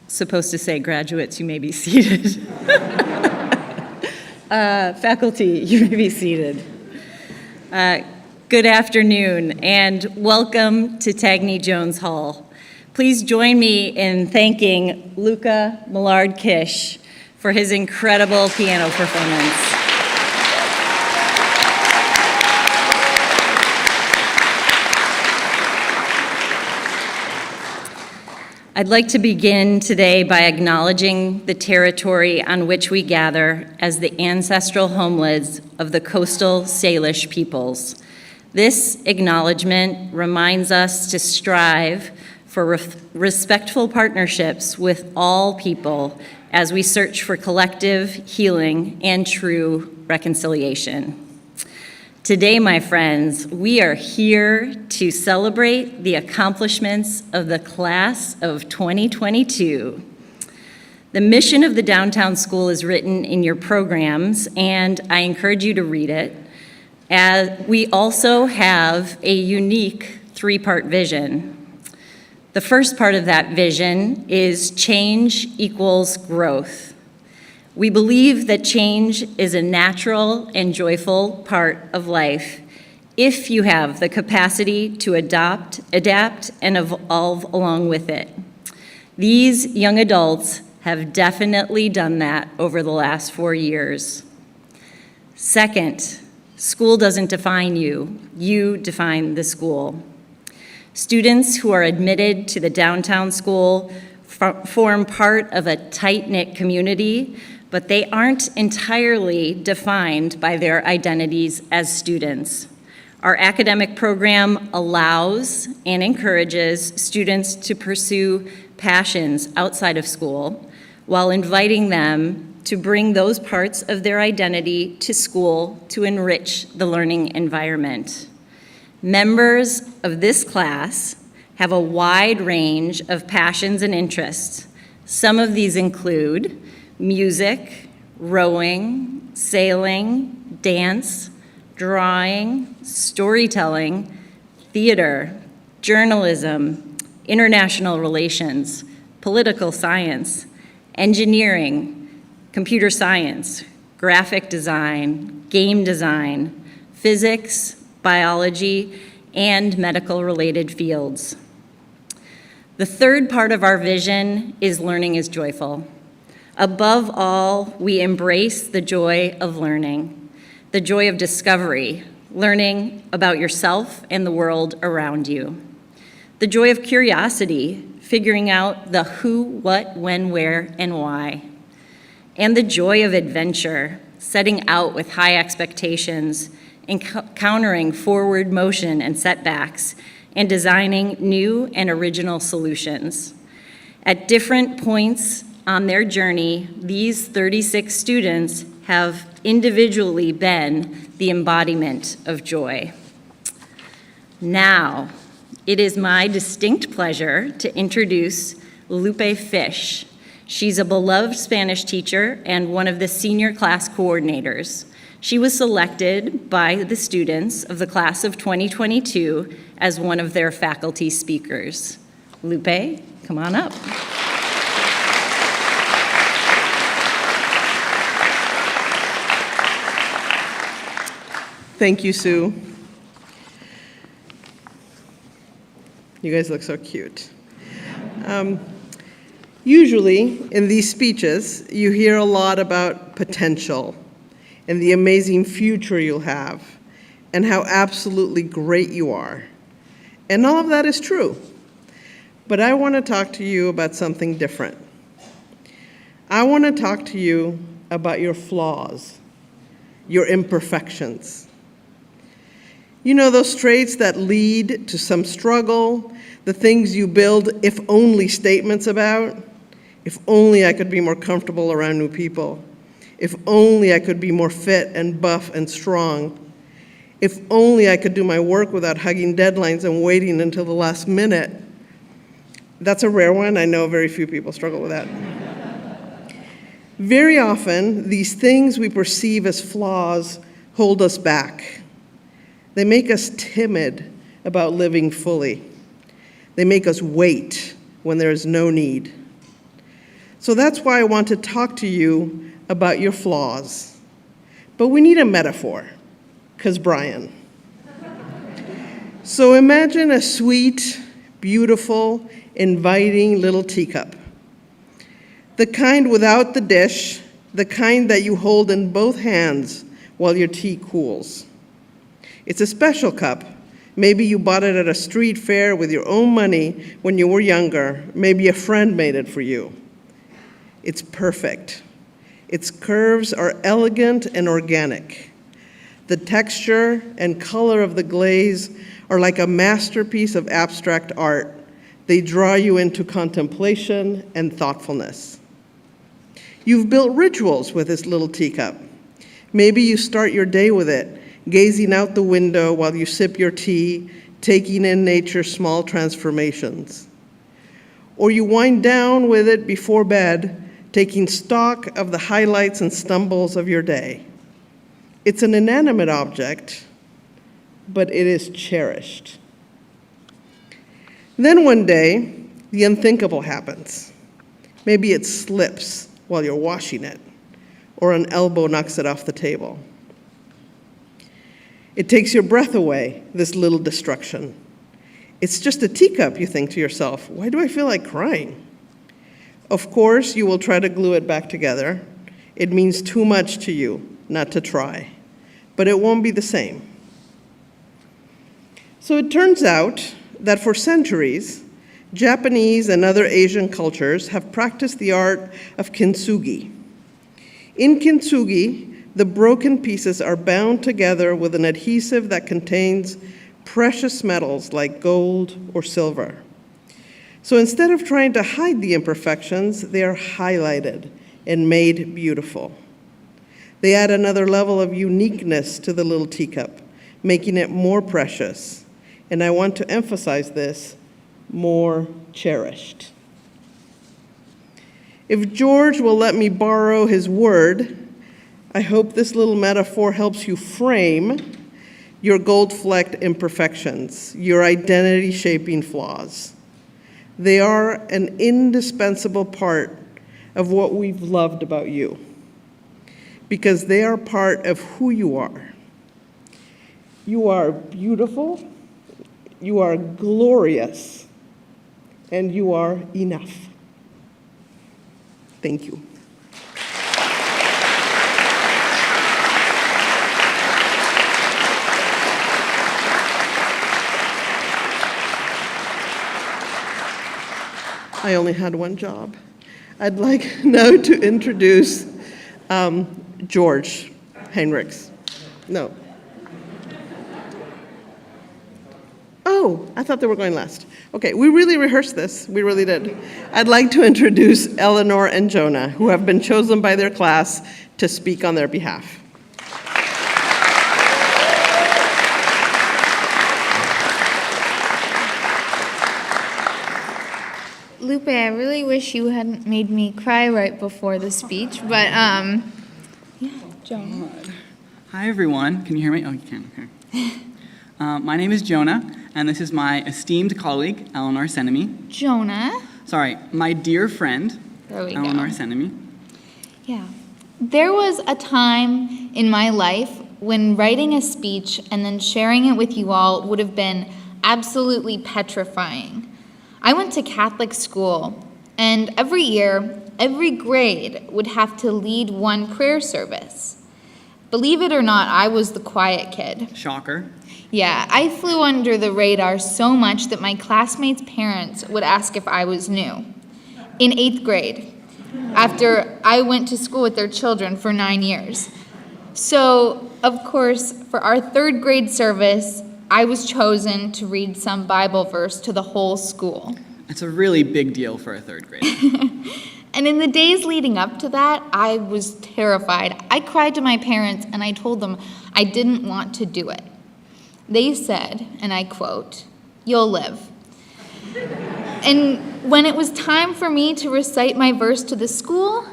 supposed to say, graduates, you may be seated. Faculty, you may be seated. Good afternoon, and welcome to Tagney Jones Hall. Please join me in thanking Luca Millard-Kish for his incredible piano performance. I'd like to begin today by acknowledging the territory on which we gather as the ancestral homelands of the coastal Salish peoples. This acknowledgement reminds us to strive for respectful partnerships with all people as we search for collective healing and true reconciliation. Today, my friends, we are here to celebrate the accomplishments of the class of 2022. The mission of the Downtown School is written in your programs, and I encourage you to read it. We also have a unique three-part vision. The first part of that vision is change equals growth. We believe that change is a natural and joyful part of life if you have the capacity to adapt, and evolve along with it. These young adults have definitely done that over the last 4 years. Second, school doesn't define you, you define the school. Students who are admitted to the Downtown School form part of a tight-knit community, but they aren't entirely defined by their identities as students. Our academic program allows and encourages students to pursue passions outside of school while inviting them to bring those parts of their identity to school to enrich the learning environment. Members of this class have a wide range of passions and interests. Some of these include music, rowing, sailing, dance, drawing, storytelling, theater, journalism, international relations, political science, engineering, computer science, graphic design, game design, physics, biology, and medical-related fields. The third part of our vision is learning is joyful. Above all, we embrace the joy of learning, the joy of discovery, learning about yourself and the world around you, the joy of curiosity, figuring out the who, what, when, where, and why, and the joy of adventure, setting out with high expectations, encountering forward motion and setbacks, and designing new and original solutions. At different points on their journey, these 36 students have individually been the embodiment of joy. Now, it is my distinct pleasure to introduce Lupe Fish. She's a beloved Spanish teacher and one of the senior class coordinators. She was selected by the students of the class of 2022 as one of their faculty speakers. Lupe, come on up. Thank you, Sue. You guys look so cute. Usually, in these speeches, you hear a lot about potential and the amazing future you'll have and how absolutely great you are. And all of that is true. But I want to talk to you about something different. I want to talk to you about your flaws, your imperfections. You know, those traits that lead to some struggle, the things you build if only statements about. If only I could be more comfortable around new people. If only I could be more fit and buff and strong. If only I could do my work without hugging deadlines and waiting until the last minute. That's a rare one. I know very few people struggle with that. Very often, these things we perceive as flaws hold us back. They make us timid about living fully. They make us wait when there is no need. So that's why I want to talk to you about your flaws. But we need a metaphor, because Brian. So imagine a sweet, beautiful, inviting little teacup. The kind without the dish, the kind that you hold in both hands while your tea cools. It's a special cup. Maybe you bought it at a street fair with your own money when you were younger. Maybe a friend made it for you. It's perfect. Its curves are elegant and organic. The texture and color of the glaze are like a masterpiece of abstract art. They draw you into contemplation and thoughtfulness. You've built rituals with this little teacup. Maybe you start your day with it, gazing out the window while you sip your tea, taking in nature's small transformations. Or you wind down with it before bed, taking stock of the highlights and stumbles of your day. It's an inanimate object, but it is cherished. Then one day, the unthinkable happens. Maybe it slips while you're washing it, or an elbow knocks it off the table. It takes your breath away, this little destruction. It's just a teacup, you think to yourself. Why do I feel like crying? Of course, you will try to glue it back together. It means too much to you not to try, but it won't be the same. So it turns out that for centuries, Japanese and other Asian cultures have practiced the art of kintsugi. In kintsugi, the broken pieces are bound together with an adhesive that contains precious metals like gold or silver. So instead of trying to hide the imperfections, they are highlighted and made beautiful. They add another level of uniqueness to the little teacup, making it more precious. And I want to emphasize this, more cherished. If George will let me borrow his word, I hope this little metaphor helps you frame your gold-flecked imperfections, your identity-shaping flaws. They are an indispensable part of what we've loved about you, because they are part of who you are. You are beautiful, you are glorious, and you are enough. Thank you. I only had one job. I'd like now to introduce George Heinrichs. No. Oh, I thought they were going last. Okay, we really rehearsed this. We really did. I'd like to introduce Eleanor and Jonah, who have been chosen by their class to speak on their behalf. Lupe, I really wish you hadn't made me cry right before the speech, but, yeah, Jonah. Hi, everyone. Can you hear me? Oh, you can. Okay. My name is Jonah, and this is my esteemed colleague, Eleanor Senemi. Jonah? Sorry, my dear friend, There we Eleanor go. Senemi. Yeah. There was a time in my life when writing a speech and then sharing it with you all would have been absolutely petrifying. I went to Catholic school, and every year, every grade would have to lead one prayer service. Believe it or not, I was the quiet kid. Shocker. Yeah, I flew under the radar so much that my classmates' parents would ask if I was new. In 8th grade, after I went to school with their children for 9 years. So, of course, for our 3rd grade service, I was chosen to read some Bible verse to the whole school. It's a really big deal for a 3rd grade. And in the days leading up to that, I was terrified. I cried to my parents and I told them I didn't want to do it. They said, and I quote, "You'll live." And when it was time for me to recite my verse to the school,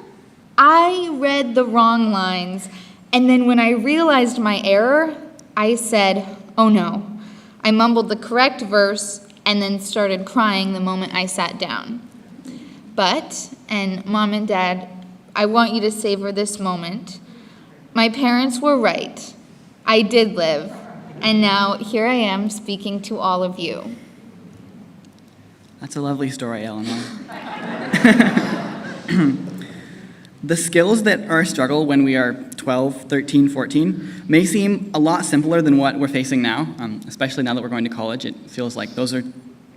I read the wrong lines. And then when I realized my error, I said, "Oh no." I mumbled the correct verse and then started crying the moment I sat down. But, and Mom and Dad, I want you to savor this moment. My parents were right. I did live. And now here I am speaking to all of you. That's a lovely story, Eleanor. The skills that are a struggle when we are 12, 13, 14 may seem a lot simpler than what we're facing now, especially now that we're going to college. It feels like those are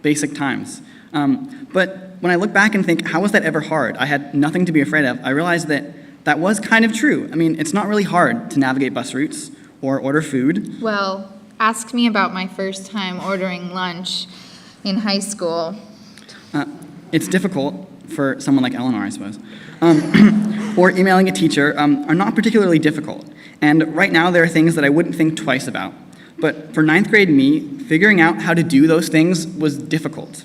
basic times. But when I look back and think, how was that ever hard? I had nothing to be afraid of. I realized that that was kind of true. I mean, it's not really hard to navigate bus routes or order food. Well, ask me about my first time ordering lunch in high school. It's difficult for someone like Eleanor, I suppose. Or emailing a teacher are not particularly difficult. And right now, there are things that I wouldn't think twice about. But for ninth grade me, figuring out how to do those things was difficult.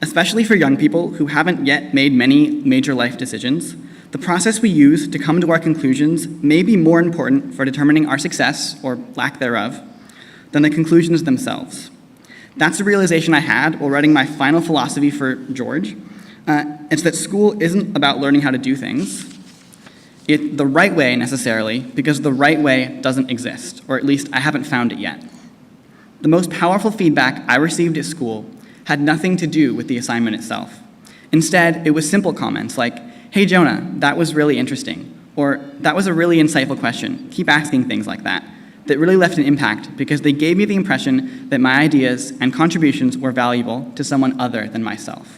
Especially for young people who haven't yet made many major life decisions, the process we use to come to our conclusions may be more important for determining our success, or lack thereof, than the conclusions themselves. That's a realization I had while writing my final philosophy for George. It's that school isn't about learning how to do things the right way necessarily, because the right way doesn't exist, or at least I haven't found it yet. The most powerful feedback I received at school had nothing to do with the assignment itself. Instead, it was simple comments like, "Hey Jonah, that was really interesting," or "That was a really insightful question. Keep asking things like that," that really left an impact because they gave me the impression that my ideas and contributions were valuable to someone other than myself.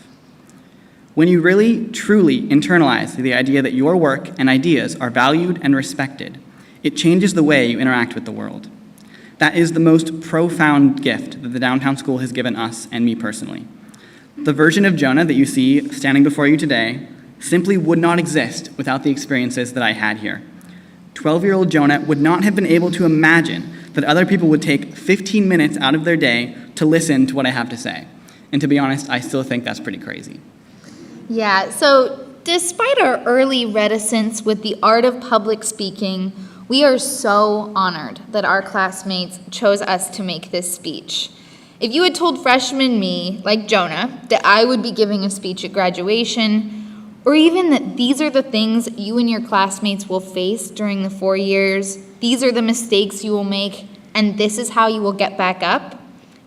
When you really, truly internalize the idea that your work and ideas are valued and respected, it changes the way you interact with the world. That is the most profound gift that the downtown school has given us and me personally. The version of Jonah that you see standing before you today simply would not exist without the experiences that I had here. 12-year-old Jonah would not have been able to imagine that other people would take 15 minutes out of their day to listen to what I have to say. And to be honest, I still think that's pretty crazy. Yeah, so despite our early reticence with the art of public speaking, we are so honored that our classmates chose us to make this speech. If you had told freshman me, like Jonah, that I would be giving a speech at graduation, or even that these are the things you and your classmates will face during the 4 years, these are the mistakes you will make, and this is how you will get back up,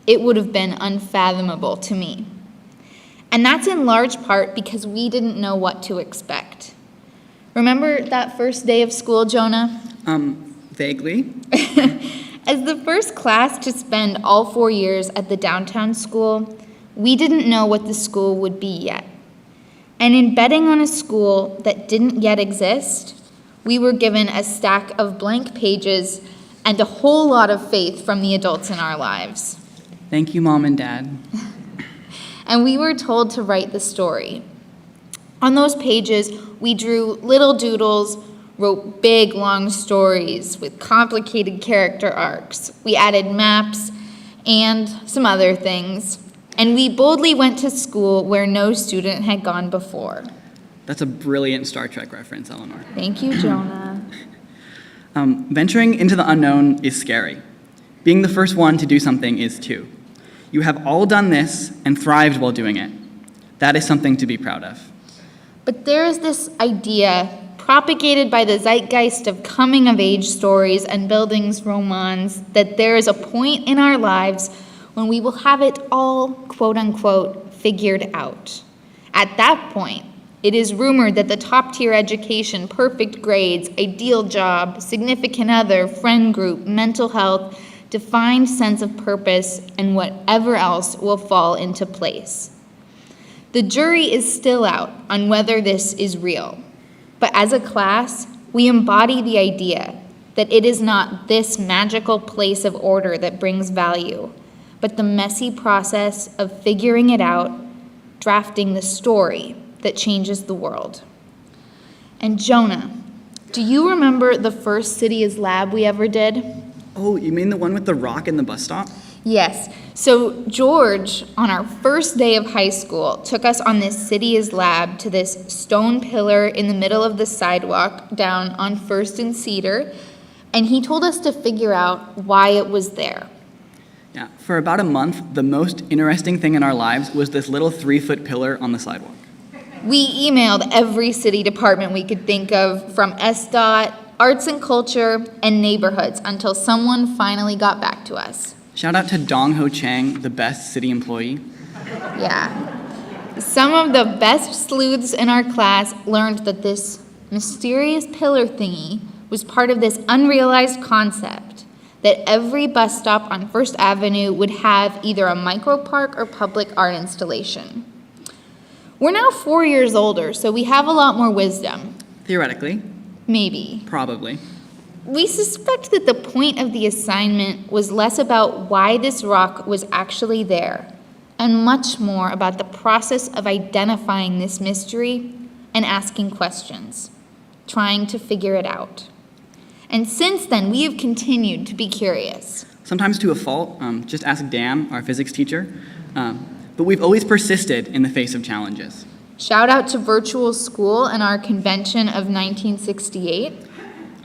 it would have been unfathomable to me. And that's in large part because we didn't know what to expect. Remember that first day of school, Jonah? Vaguely. As the first class to spend all 4 years at the downtown school, we didn't know what the school would be yet. And in betting on a school that didn't yet exist, we were given a stack of blank pages and a whole lot of faith from the adults in our lives. Thank you, Mom and Dad. And we were told to write the story. On those pages, we drew little doodles, wrote big, long stories with complicated character arcs. We added maps and some other things. And we boldly went to school where no student had gone before. That's a brilliant Star Trek reference, Eleanor. Thank you, Jonah. Venturing into the unknown is scary. Being the first one to do something is too. You have all done this and thrived while doing it. That is something to be proud of. But there is this idea propagated by the zeitgeist of coming-of-age stories and bildungsromans that there is a point in our lives when we will have it all, quote-unquote, figured out. At that point, it is rumored that the top-tier education, perfect grades, ideal job, significant other, friend group, mental health, defined sense of purpose, and whatever else will fall into place. The jury is still out on whether this is real, but as a class, we embody the idea that it is not this magical place of order that brings value, but the messy process of figuring it out, drafting the story that changes the world. And Jonah, do you remember the first City is Lab we ever did? Oh, you mean the one with the rock in the bus stop? Yes. So George, on our first day of high school, took us on this City is Lab to this stone pillar in the middle of the sidewalk down on First and Cedar, and he told us to figure out why it was there. Yeah, for about a month, the most interesting thing in our lives was this little 3-foot pillar on the sidewalk. We emailed every city department we could think of, from SDOT, Arts and Culture, and neighborhoods, until someone finally got back to us. Shout out to Dong Ho Chang, the best city employee. Yeah. Some of the best sleuths in our class learned that this mysterious pillar thingy was part of this unrealized concept that every bus stop on First Avenue would have either a micro park or public art installation. We're now 4 years older, so we have a lot more wisdom. Theoretically, Maybe. probably. We suspect that the point of the assignment was less about why this rock was actually there, and much more about the process of identifying this mystery and asking questions, trying to figure it out. And since then, we have continued to be curious. Sometimes to a fault, just ask Dan, our physics teacher. But we've always persisted in the face of challenges. Shout out to virtual school and our convention of 1968.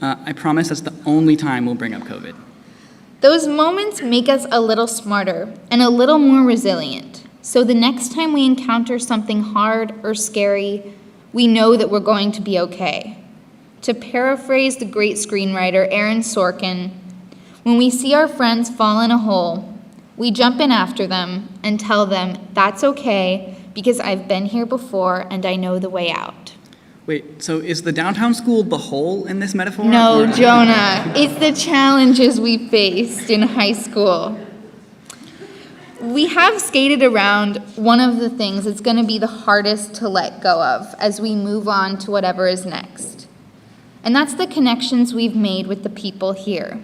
I promise that's the only time we'll bring up COVID. Those moments make us a little smarter and a little more resilient. So the next time we encounter something hard or scary, we know that we're going to be okay. To paraphrase the great screenwriter Aaron Sorkin, when we see our friends fall in a hole, we jump in after them and tell them that's okay because I've been here before and I know the way out. Wait, so is the downtown school the hole in this metaphor? No, Or- Jonah, it's the challenges we faced in high school. We have skated around one of the things that's going to be the hardest to let go of as we move on to whatever is next. And that's the connections we've made with the people here.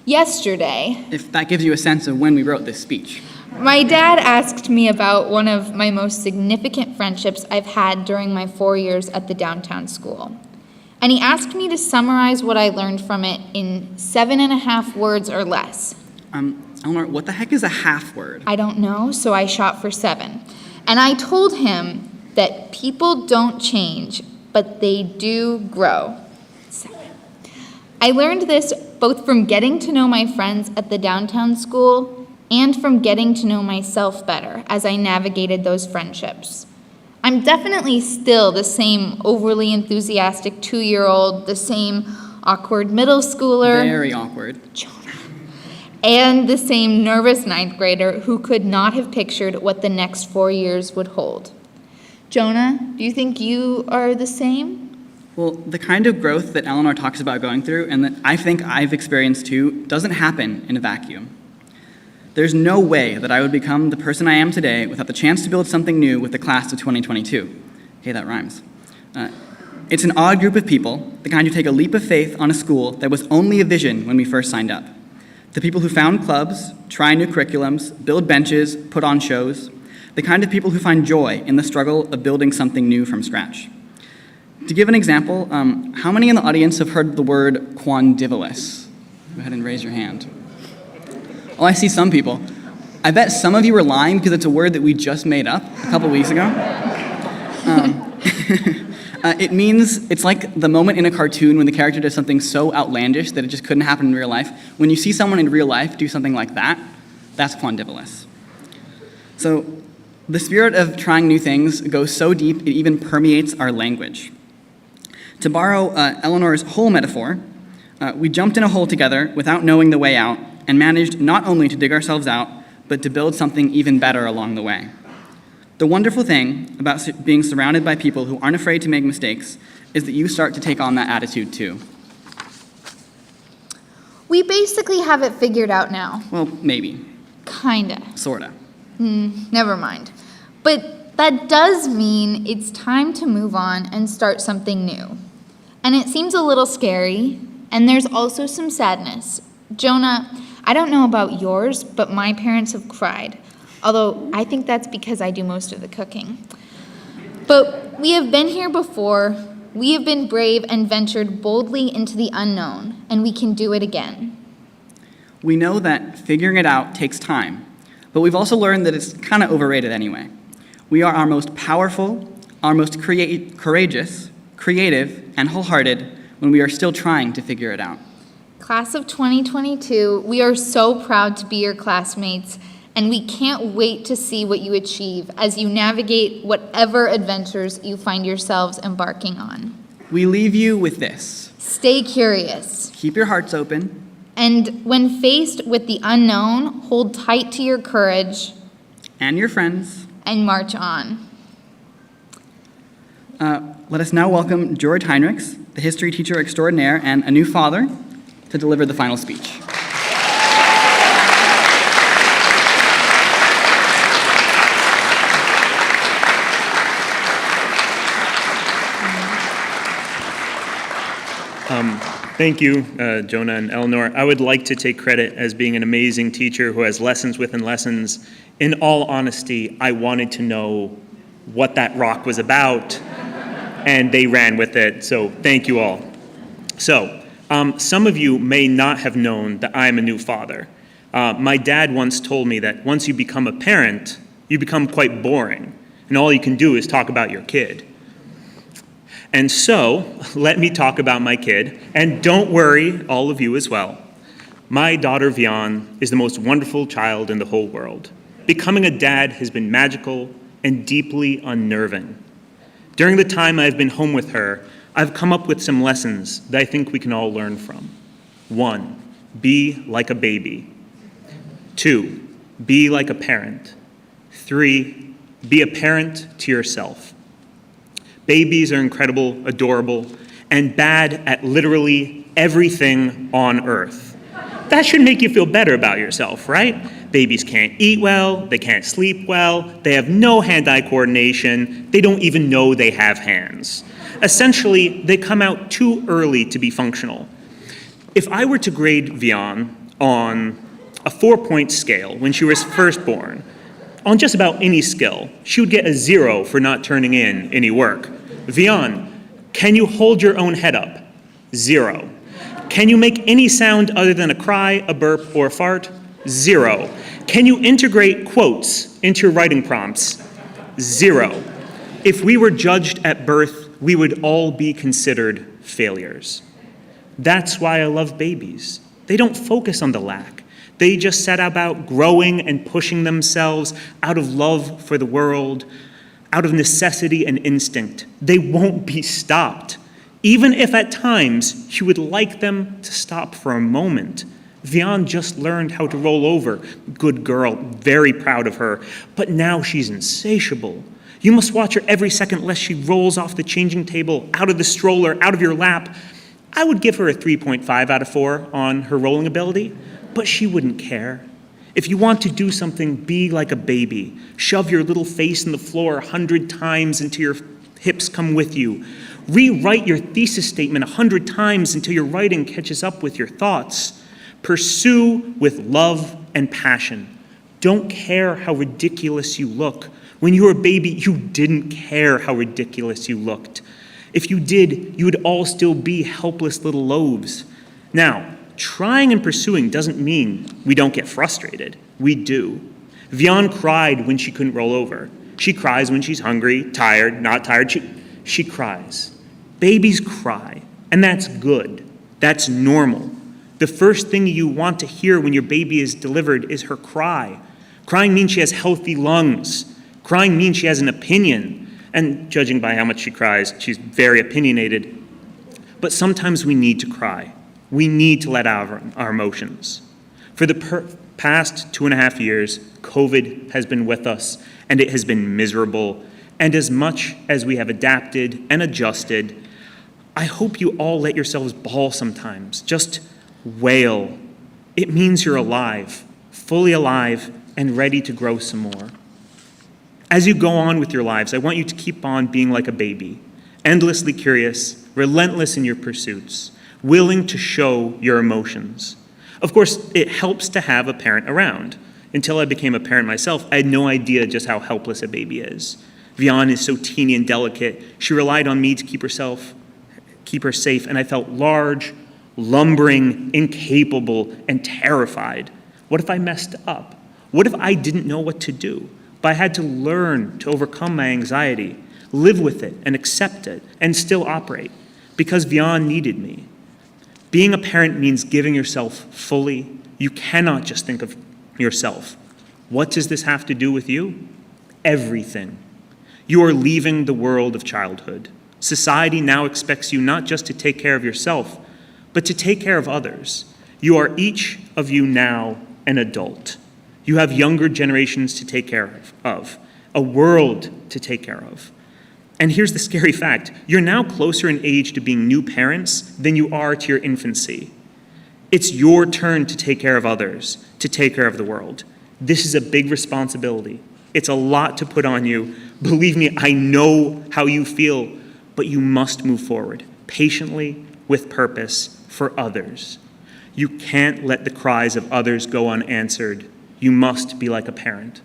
Yesterday, If that gives you a sense of when we wrote this speech. my dad asked me about one of my most significant friendships I've had during my 4 years at the downtown school. And he asked me to summarize what I learned from it in 7.5 words or less. Eleanor, what the heck is a half word? I don't know, so I shot for 7. And I told him that people don't change, but they do grow. 7. I learned this both from getting to know my friends at the downtown school and from getting to know myself better as I navigated those friendships. I'm definitely still the same overly enthusiastic 2-year-old, the same awkward middle schooler. Very awkward. And the same nervous 9th grader who could not have pictured what the next 4 years would hold. Jonah, do you think you are the same? Well, the kind of growth that Eleanor talks about going through, and that I think I've experienced too, doesn't happen in a vacuum. There's no way that I would become the person I am today without the chance to build something new with the class of 2022. Okay, that rhymes. It's an odd group of people, the kind who take a leap of faith on a school that was only a vision when we first signed up. The people who found clubs, try new curriculums, build benches, put on shows. The kind of people who find joy in the struggle of building something new from scratch. To give an example, how many in the audience have heard the word quandivolus? Go ahead and raise your hand. Oh, I see some people. I bet some of you are lying because it's a word that we just made up a couple weeks ago. It means, it's like the moment in a cartoon when the character does something so outlandish that it just couldn't happen in real life. When you see someone in real life do something like that, that's quandivolus. So the spirit of trying new things goes so deep it even permeates our language. To borrow Eleanor's hole metaphor, we jumped in a hole together without knowing the way out and managed not only to dig ourselves out, but to build something even better along the way. The wonderful thing about being surrounded by people who aren't afraid to make mistakes is that you start to take on that attitude too. We basically have it figured out now. Well, maybe. Kinda. Sorta. Never mind. But that does mean it's time to move on and start something new. And it seems a little scary, and there's also some sadness. Jonah, I don't know about yours, but my parents have cried. Although I think that's because I do most of the cooking. But we have been here before. We have been brave and ventured boldly into the unknown, and we can do it again. We know that figuring it out takes time, but we've also learned that it's kind of overrated anyway. We are our most powerful, our most courageous, creative, and wholehearted when we are still trying to figure it out. Class of 2022, we are so proud to be your classmates and we can't wait to see what you achieve as you navigate whatever adventures you find yourselves embarking on. We leave you with this. Stay curious, Keep your hearts open. and when faced with the unknown, hold tight to your courage And your friends. and march on. Let us now welcome George Heinrichs, the history teacher extraordinaire and a new father, to deliver the final speech. Thank you, Jonah and Eleanor. I would like to take credit as being an amazing teacher who has lessons within lessons. In all honesty, I wanted to know what that rock was about, and they ran with it, so thank you all. So, some of you may not have known that I am a new father. My dad once told me that once you become a parent, you become quite boring, and all you can do is talk about your kid. And so, let me talk about my kid, and don't worry, all of you as well. My daughter Vian is the most wonderful child in the whole world. Becoming a dad has been magical and deeply unnerving. During the time I've been home with her, I've come up with some lessons that I think we can all learn from. 1, be like a baby. 2, be like a parent. 3, be a parent to yourself. Babies are incredible, adorable, and bad at literally everything on earth. That should make you feel better about yourself, right? Babies can't eat well, they can't sleep well, they have no hand-eye coordination, they don't even know they have hands. Essentially, they come out too early to be functional. If I were to grade Vian on a 4-point scale when she was first born, on just about any skill, she would get a 0 for not turning in any work. Vian, can you hold your own head up? 0. Can you make any sound other than a cry, a burp, or a fart? 0. Can you integrate quotes into your writing prompts? 0. If we were judged at birth, we would all be considered failures. That's why I love babies. They don't focus on the lack. They just set about growing and pushing themselves out of love for the world, out of necessity and instinct. They won't be stopped. Even if at times you would like them to stop for a moment. Vian just learned how to roll over. Good girl, very proud of her. But now she's insatiable. You must watch her every second lest she rolls off the changing table, out of the stroller, out of your lap. I would give her a 3.5 out of 4 on her rolling ability. But she wouldn't care. If you want to do something, be like a baby. Shove your little face in the floor 100 times until your hips come with you. Rewrite your thesis statement 100 times until your writing catches up with your thoughts. Pursue with love and passion. Don't care how ridiculous you look. When you were a baby, you didn't care how ridiculous you looked. If you did, you would all still be helpless little loaves. Now, trying and pursuing doesn't mean we don't get frustrated. We do. Vian cried when she couldn't roll over. She cries when she's hungry, tired, not tired. She cries. Babies cry, and that's good. That's normal. The first thing you want to hear when your baby is delivered is her cry. Crying means she has healthy lungs. Crying means she has an opinion. And judging by how much she cries, she's very opinionated. But sometimes we need to cry. We need to let out our emotions. For the past 2.5 years, COVID has been with us, and it has been miserable. And as much as we have adapted and adjusted, I hope you all let yourselves bawl sometimes. Just wail. It means you're alive, fully alive, and ready to grow some more. As you go on with your lives, I want you to keep on being like a baby, endlessly curious, relentless in your pursuits, willing to show your emotions. Of course, it helps to have a parent around. Until I became a parent myself, I had no idea just how helpless a baby is. Vian is so teeny and delicate. She relied on me to keep her safe, and I felt large, lumbering, incapable, and terrified. What if I messed up? What if I didn't know what to do? But I had to learn to overcome my anxiety, live with it, and accept it, and still operate, because Vian needed me. Being a parent means giving yourself fully. You cannot just think of yourself. What does this have to do with you? Everything. You are leaving the world of childhood. Society now expects you not just to take care of yourself, but to take care of others. You are each of you now an adult. You have younger generations to take care of, a world to take care of. And here's the scary fact. You're now closer in age to being new parents than you are to your infancy. It's your turn to take care of others, to take care of the world. This is a big responsibility. It's a lot to put on you. Believe me, I know how you feel, but you must move forward, patiently, with purpose, for others. You can't let the cries of others go unanswered. You must be like a parent.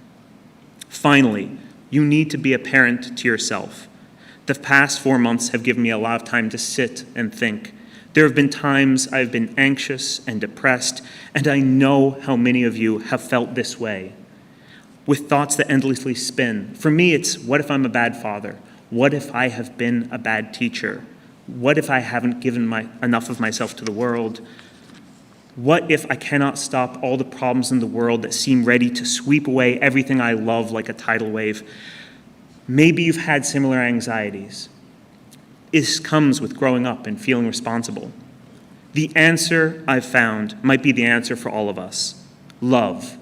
Finally, you need to be a parent to yourself. The past 4 months have given me a lot of time to sit and think. There have been times I've been anxious and depressed, and I know how many of you have felt this way, with thoughts that endlessly spin. For me, it's, what if I'm a bad father? What if I have been a bad teacher? What if I haven't given enough of myself to the world? What if I cannot stop all the problems in the world that seem ready to sweep away everything I love like a tidal wave? Maybe you've had similar anxieties. This comes with growing up and feeling responsible. The answer I've found might be the answer for all of us. Love.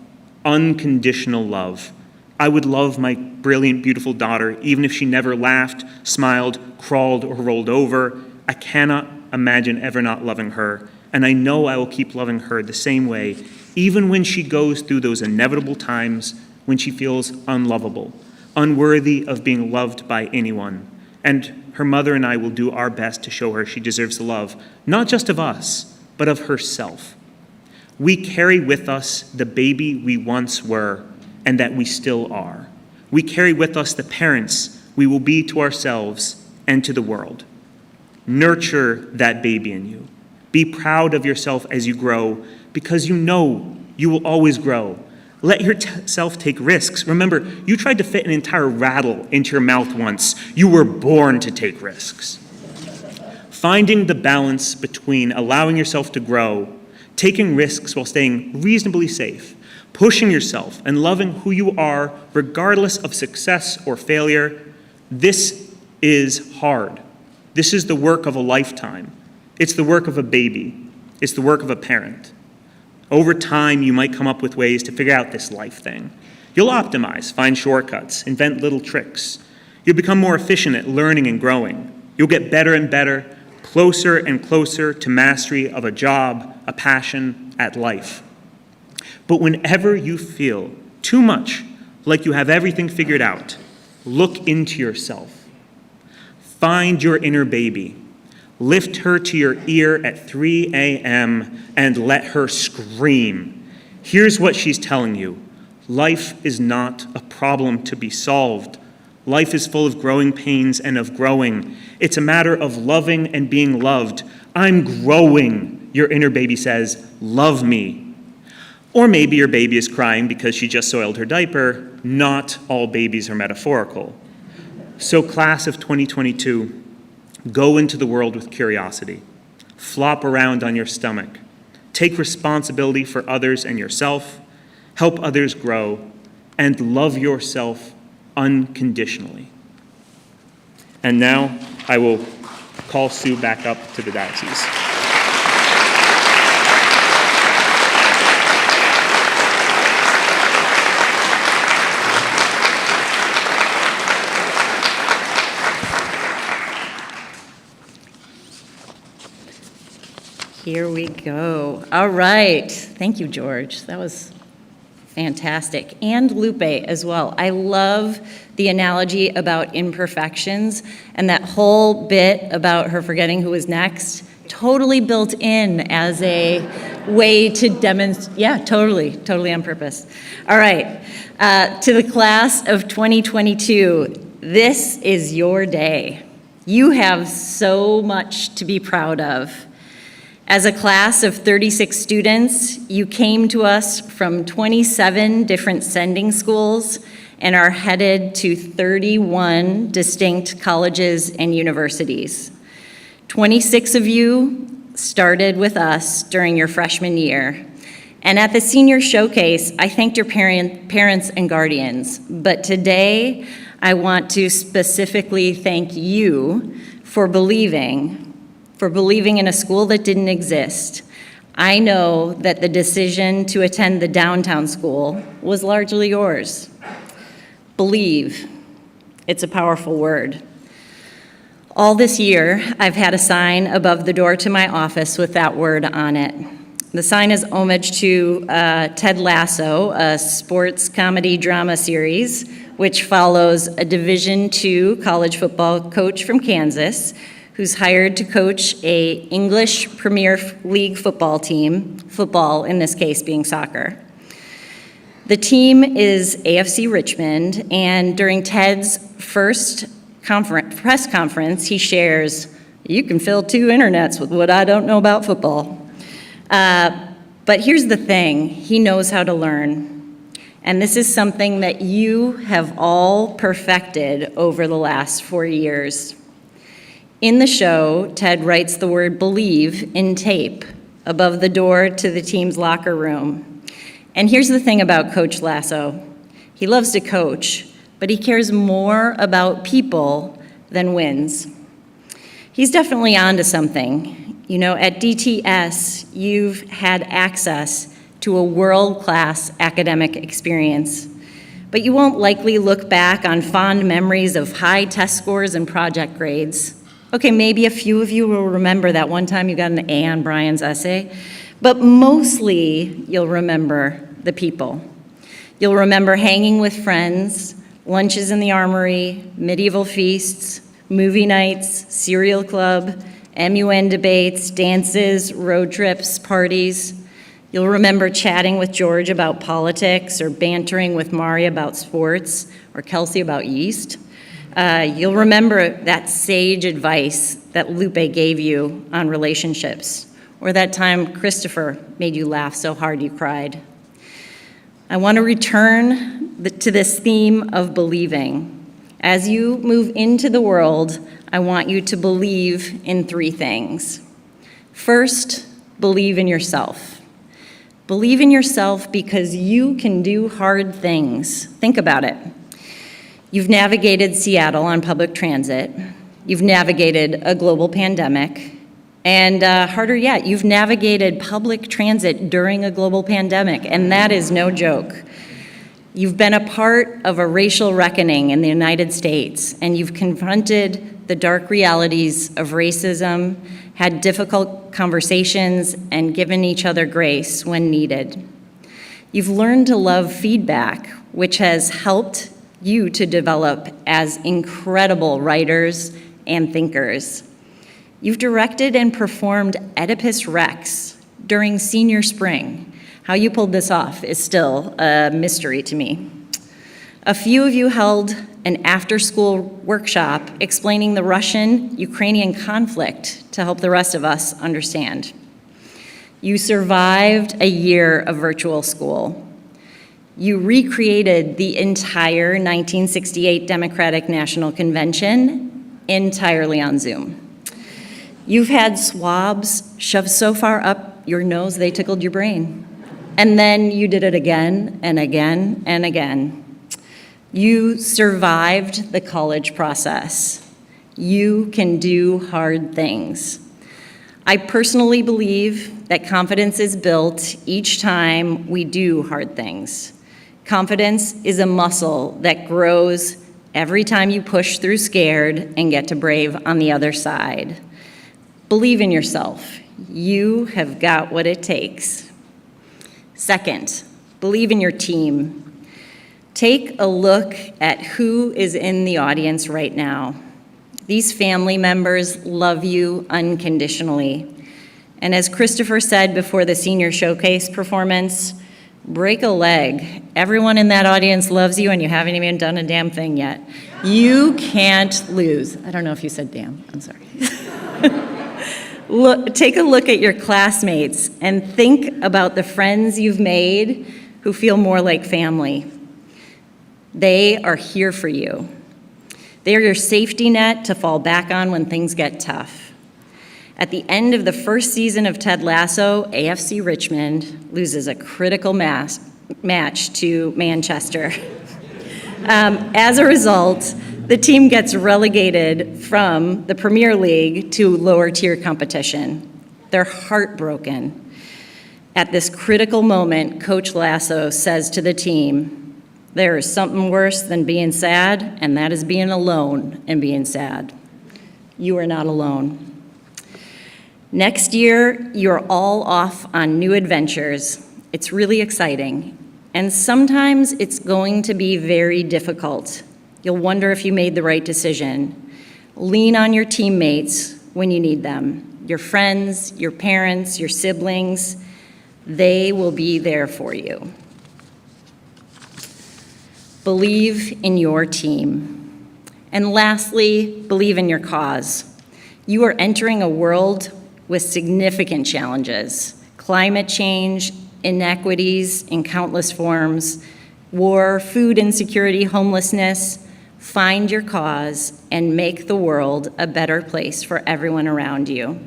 Unconditional love. I would love my brilliant, beautiful daughter, even if she never laughed, smiled, crawled, or rolled over. I cannot imagine ever not loving her, and I know I will keep loving her the same way, even when she goes through those inevitable times when she feels unlovable, unworthy of being loved by anyone. And her mother and I will do our best to show her she deserves the love, not just of us, but of herself. We carry with us the baby we once were and that we still are. We carry with us the parents we will be to ourselves and to the world. Nurture that baby in you. Be proud of yourself as you grow, because you know you will always grow. Let yourself take risks. Remember, you tried to fit an entire rattle into your mouth once. You were born to take risks. Finding the balance between allowing yourself to grow, taking risks while staying reasonably safe, pushing yourself, and loving who you are regardless of success or failure, this is hard. This is the work of a lifetime. It's the work of a baby. It's the work of a parent. Over time, you might come up with ways to figure out this life thing. You'll optimize, find shortcuts, invent little tricks. You'll become more efficient at learning and growing. You'll get better and better, closer and closer to mastery of a job, a passion, at life. But whenever you feel too much like you have everything figured out, look into yourself. Find your inner baby. Lift her to your ear at 3 a.m. and let her scream. Here's what she's telling you. Life is not a problem to be solved. Life is full of growing pains and of growing. It's a matter of loving and being loved. I'm growing, your inner baby says. Love me. Or maybe your baby is crying because she just soiled her diaper. Not all babies are metaphorical. So class of 2022, go into the world with curiosity. Flop around on your stomach. Take responsibility for others and yourself. Help others grow. And love yourself unconditionally. And now I will call Sue back up to the diocese. Here we go. All right. Thank you, George. That was fantastic. And Lupe as well. I love the analogy about imperfections, and that whole bit about her forgetting who was next, totally built in as a way to demonstrate. Yeah, totally on purpose. All right. To the class of 2022, this is your day. You have so much to be proud of. As a class of 36 students, you came to us from 27 different sending schools and are headed to 31 distinct colleges and universities. 26 of you started with us during your freshman year, And at the senior showcase, I thanked your parents and guardians. But today, I want to specifically thank you for believing in a school that didn't exist. I know that the decision to attend the downtown school was largely yours. Believe. It's a powerful word. All this year, I've had a sign above the door to my office with that word on it. The sign is homage to Ted Lasso, a sports comedy drama series, which follows a Division II college football coach from Kansas who's hired to coach a English Premier League football team, football in this case being soccer. The team is AFC Richmond, and during Ted's first press conference, he shares, "You can fill 2 internets with what I don't know about football." But here's the thing, he knows how to learn. And this is something that you have all perfected over the last 4 years. In the show, Ted writes the word believe in tape above the door to the team's locker room. And here's the thing about Coach Lasso. He loves to coach, but he cares more about people than wins. He's definitely onto something. You know, at DTS, you've had access to a world-class academic experience, but you won't likely look back on fond memories of high test scores and project grades. Okay, maybe a few of you will remember that one time you got an A on Brian's essay, but mostly you'll remember the people. You'll remember hanging with friends, lunches in the armory, medieval feasts, movie nights, cereal club, MUN debates, dances, road trips, parties. You'll remember chatting with George about politics or bantering with Mari about sports or Kelsey about yeast. You'll remember that sage advice that Lupe gave you on relationships, or that time Christopher made you laugh so hard you cried. I want to return to this theme of believing. As you move into the world, I want you to believe in 3 things. First, believe in yourself. Believe in yourself because you can do hard things. Think about it. You've navigated Seattle on public transit. You've navigated a global pandemic. And harder yet, you've navigated public transit during a global pandemic, and that is no joke. You've been a part of a racial reckoning in the United States, and you've confronted the dark realities of racism, had difficult conversations, and given each other grace when needed. You've learned to love feedback, which has helped you to develop as incredible writers and thinkers. You've directed and performed Oedipus Rex during senior spring. How you pulled this off is still a mystery to me. A few of you held an after-school workshop explaining the Russian-Ukrainian conflict to help the rest of us understand. You survived a year of virtual school. You recreated the entire 1968 Democratic National Convention entirely on Zoom. You've had swabs shoved so far up your nose they tickled your brain. And then you did it again and again and again. You survived the college process. You can do hard things. I personally believe that confidence is built each time we do hard things. Confidence is a muscle that grows every time you push through scared and get to brave on the other side. Believe in yourself. You have got what it takes. Second, believe in your team. Take a look at who is in the audience right now. These family members love you unconditionally. And as Christopher said before the senior showcase performance, break a leg. Everyone in that audience loves you and you haven't even done a damn thing yet. You can't lose. I don't know if you said damn, I'm sorry. Take a look at your classmates and think about the friends you've made who feel more like family. They are here for you. They are your safety net to fall back on when things get tough. At the end of the first season of Ted Lasso, AFC Richmond loses a critical match to Manchester. As a result, the team gets relegated from the Premier League to lower tier competition. They're heartbroken. At this critical moment, Coach Lasso says to the team, "There is something worse than being sad, and that is being alone and being sad. You are not alone." Next year, you're all off on new adventures. It's really exciting. And sometimes it's going to be very difficult. You'll wonder if you made the right decision. Lean on your teammates when you need them. Your friends, your parents, your siblings, they will be there for you. Believe in your team. And lastly, believe in your cause. You are entering a world with significant challenges: climate change, inequities in countless forms, war, food insecurity, homelessness. Find your cause and make the world a better place for everyone around you.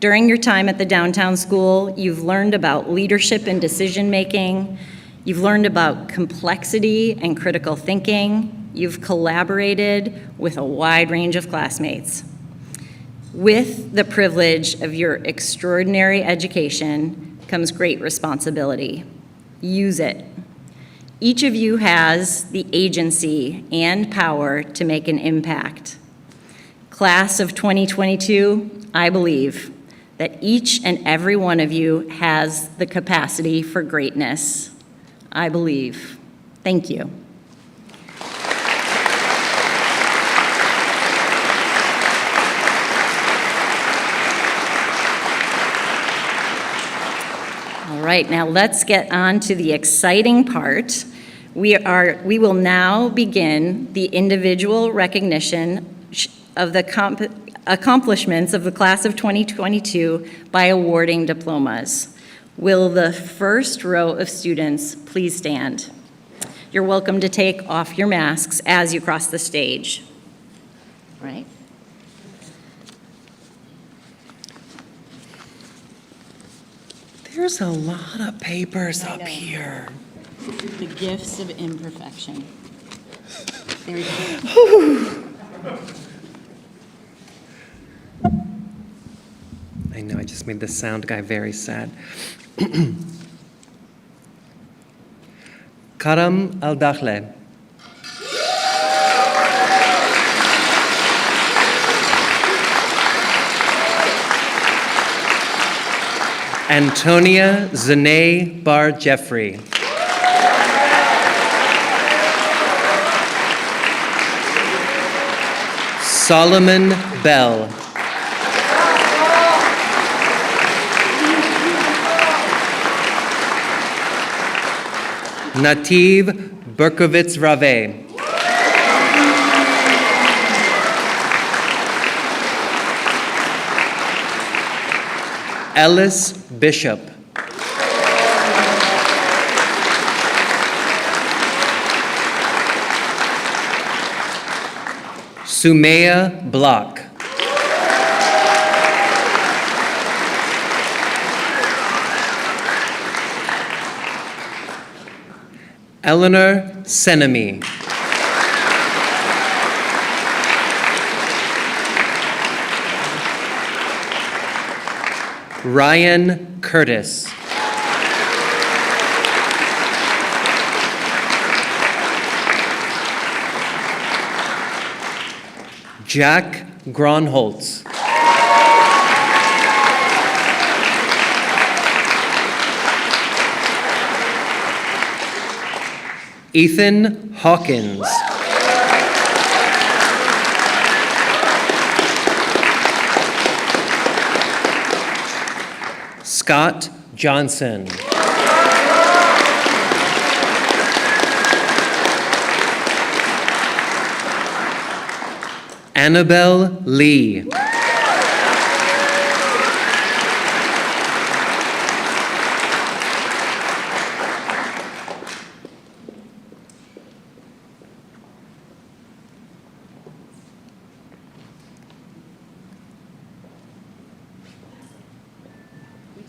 During your time at the downtown school, you've learned about leadership and decision-making. You've learned about complexity and critical thinking. You've collaborated with a wide range of classmates. With the privilege of your extraordinary education comes great responsibility. Use it. Each of you has the agency and power to make an impact. Class of 2022, I believe that each and every one of you has the capacity for greatness. I believe. Thank you. All right, now let's get on to the exciting part. We will now begin the individual recognition of the accomplishments of the class of 2022 by awarding diplomas. Will the first row of students please stand? You're welcome to take off your masks as you cross the stage. All right. There's a lot of papers up here. The gifts of imperfection. There you go. I know, I just made the sound guy very sad. Karam Al-Dakhle. Antonia Zanae Bar Jeffrey. Solomon Bell. Nativ Berkovitz Rave. Ellis Bishop. Sumaya Block. Eleanor Senemi. Ryan Curtis. Jack Gronholtz. Ethan Hawkins. Scott Johnson. Annabelle Lee.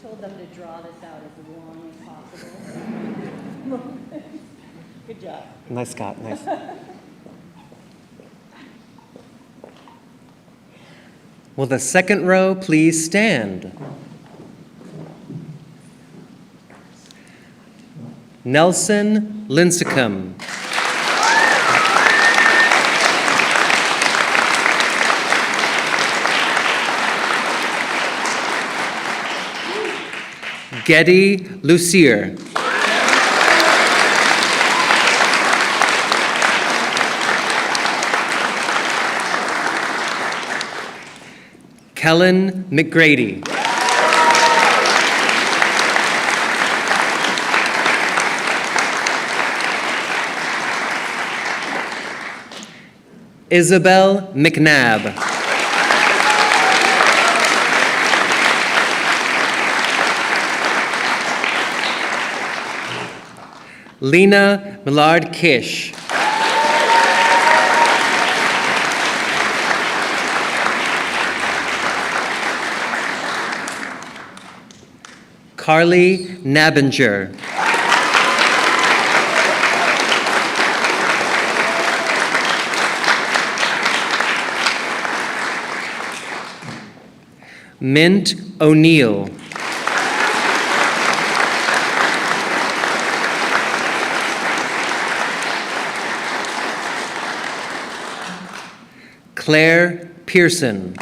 told them to draw this out as long as possible. Good job. Nice, Scott, nice. Will the second row please stand? Nelson Lincecum. Getty Lucier. Kellen McGrady. Isabel McNabb. Lena Millard Kish. Carly Nabinger. Mint O'Neill. Claire Pearson.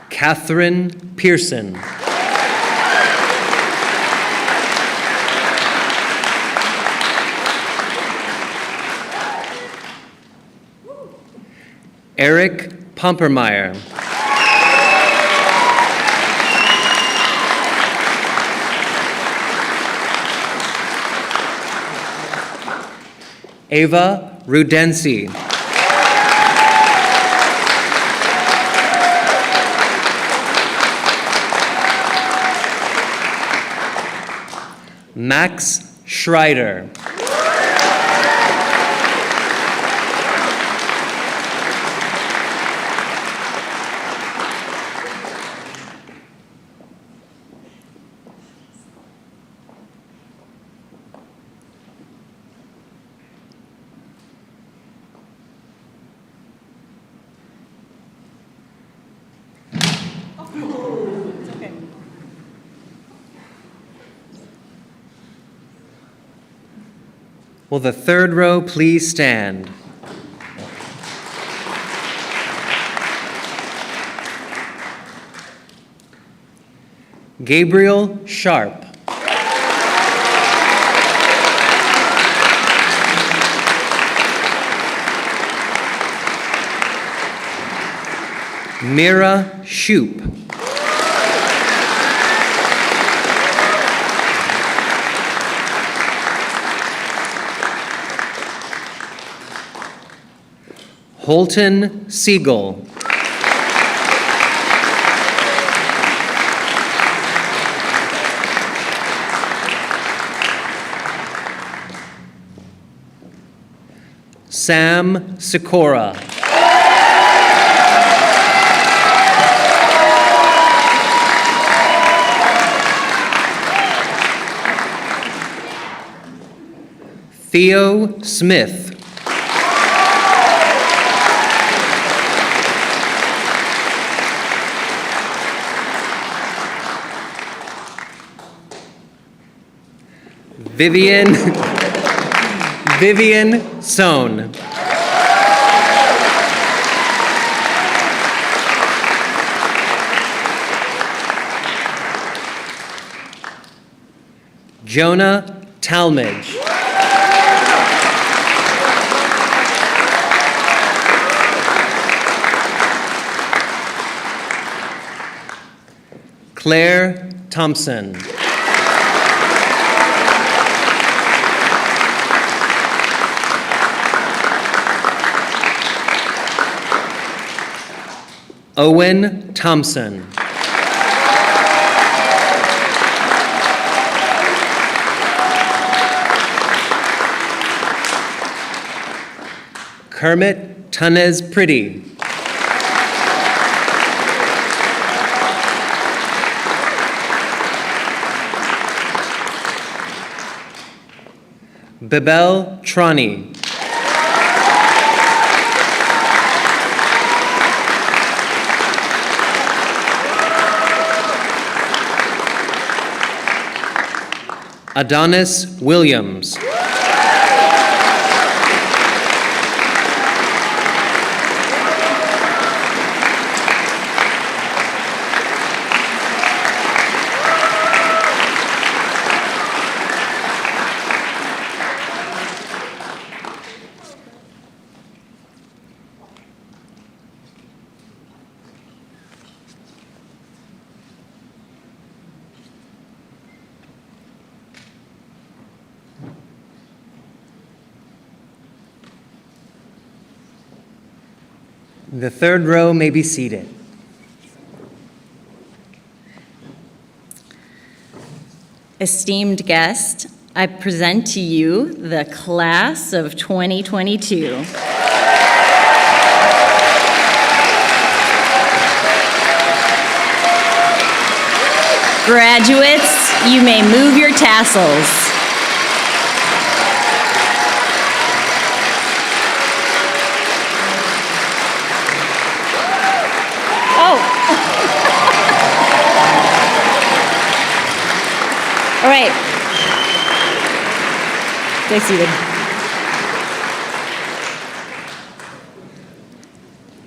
Catherine Pearson. Eric Pompermeyer. Ava Rudensi. Max Schreider. Will the third row please stand? Gabriel Sharp. Mira Shoup. Holton Siegel. Sam Sikora. Theo Smith. Vivian Sohn. Jonah Talmadge. Claire Thompson. Owen Thompson. Kermit Tunnez Pretty. Bebel Trani. Adonis Williams. The third row may be seated. Esteemed guest, I present to you the class of 2022. Graduates, you may move your tassels. All right. Stay seated.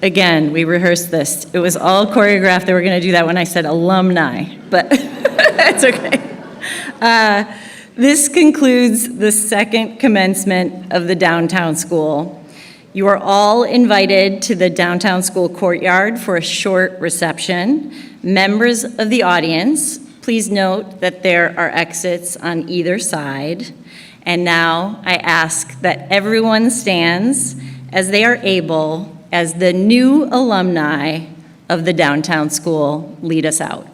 Again, we rehearsed this. It was all choreographed that we're going to do that when I said alumni, but it's okay. This concludes the second commencement of the downtown school. You are all invited to the downtown school courtyard for a short reception. Members of the audience, please note that there are exits on either side. And now I ask that everyone stands as they are able as the new alumni of the downtown school lead us out.